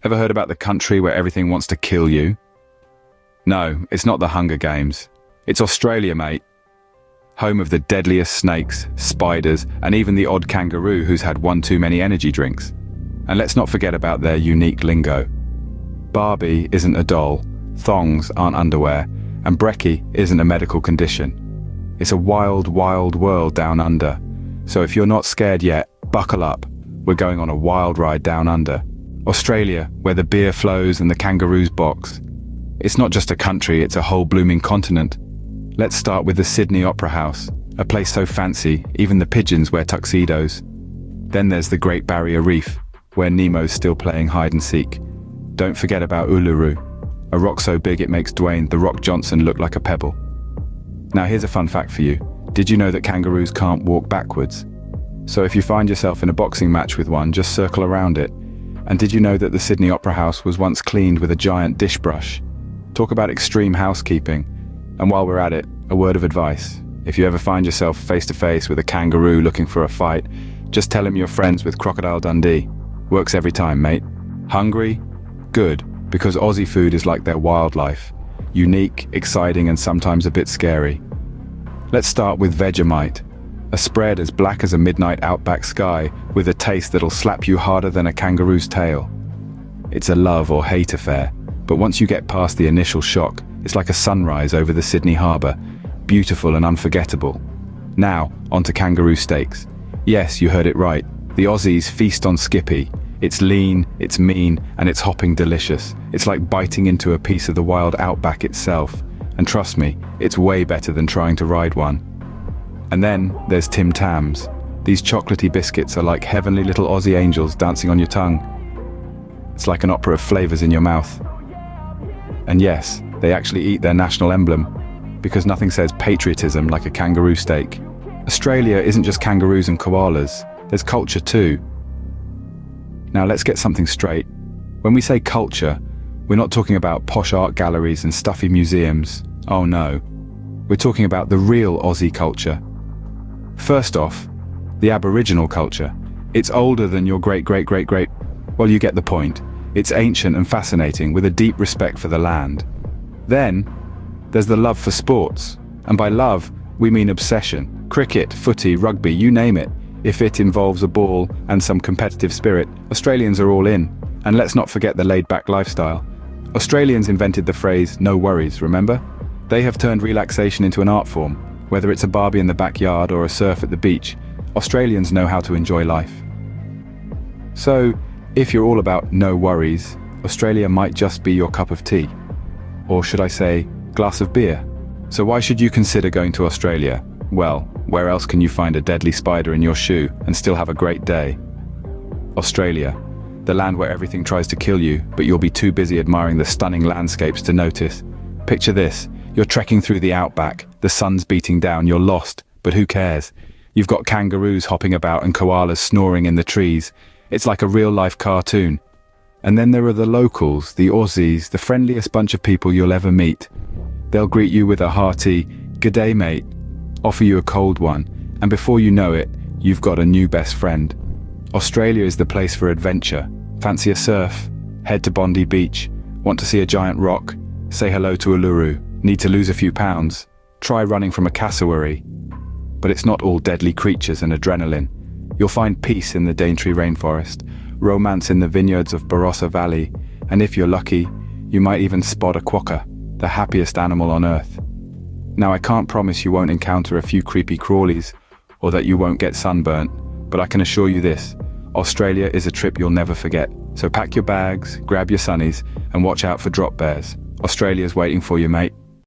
Ever heard about the country where everything wants to kill you? No, it's not the Hunger Games. It's Australia, mate. Home of the deadliest snakes, spiders, and even the odd kangaroo who's had one too many energy drinks. And let's not forget about their unique lingo. Barbie isn't a doll, thongs aren't underwear, and brekkie isn't a medical condition. It's a wild, wild world down under. So if you're not scared yet, buckle up. We're going on a wild ride down under. Australia, where the beer flows and the kangaroos box. It's not just a country, it's a whole blooming continent. Let's start with the Sydney Opera House, a place so fancy, even the pigeons wear tuxedos. Then there's the Great Barrier Reef, where Nemo's still playing hide and seek. Don't forget about Uluru, a rock so big it makes Dwayne "The Rock" Johnson look like a pebble. Now here's a fun fact for you. Did you know that kangaroos can't walk backwards? So if you find yourself in a boxing match with one, just circle around it. And did you know that the Sydney Opera House was once cleaned with a giant dish brush? Talk about extreme housekeeping. And while we're at it, a word of advice. If you ever find yourself face to face with a kangaroo looking for a fight, just tell him you're friends with Crocodile Dundee. Works every time, mate. Hungry? Good, because Aussie food is like their wildlife. Unique, exciting, and sometimes a bit scary. Let's start with Vegemite, a spread as black as a midnight outback sky with a taste that'll slap you harder than a kangaroo's tail. It's a love or hate affair, but once you get past the initial shock, it's like a sunrise over the Sydney harbour, beautiful and unforgettable. Now, onto kangaroo steaks. Yes, you heard it right. The Aussies feast on Skippy. It's lean, it's mean, and it's hopping delicious. It's like biting into a piece of the wild outback itself. And trust me, it's way better than trying to ride one. And then there's Tim Tams. These chocolatey biscuits are like heavenly little Aussie angels dancing on your tongue. It's like an opera of flavours in your mouth. And yes, they actually eat their national emblem, because nothing says patriotism like a kangaroo steak. Australia isn't just kangaroos and koalas, there's culture too. Now let's get something straight. When we say culture, we're not talking about posh art galleries and stuffy museums. Oh no. We're talking about the real Aussie culture. First off, the Aboriginal culture. It's older than your great-great-great-great. Well, you get the point. It's ancient and fascinating, with a deep respect for the land. Then, there's the love for sports. And by love, we mean obsession. Cricket, footy, rugby, you name it. If it involves a ball and some competitive spirit, Australians are all in. And let's not forget the laid-back lifestyle. Australians invented the phrase, "no worries," remember? They have turned relaxation into an art form. Whether it's a barbie in the backyard or a surf at the beach, Australians know how to enjoy life. So, if you're all about no worries, Australia might just be your cup of tea. Or should I say, glass of beer? So why should you consider going to Australia? Well, where else can you find a deadly spider in your shoe and still have a great day? Australia, the land where everything tries to kill you, but you'll be too busy admiring the stunning landscapes to notice. Picture this, you're trekking through the outback, the sun's beating down, you're lost, but who cares? You've got kangaroos hopping about and koalas snoring in the trees. It's like a real-life cartoon. And then there are the locals, the Aussies, the friendliest bunch of people you'll ever meet. They'll greet you with a hearty, "G'day mate," offer you a cold one, and before you know it, you've got a new best friend. Australia is the place for adventure. Fancy a surf? Head to Bondi Beach. Want to see a giant rock? Say hello to Uluru. Need to lose a few pounds? Try running from a cassowary. But it's not all deadly creatures and adrenaline. You'll find peace in the Daintree rainforest, romance in the vineyards of Barossa Valley, and if you're lucky, you might even spot a quokka, the happiest animal on earth. Now I can't promise you won't encounter a few creepy crawlies, or that you won't get sunburnt, but I can assure you this, Australia is a trip you'll never forget. So pack your bags, grab your sunnies, and watch out for drop bears. Australia's waiting for you, mate.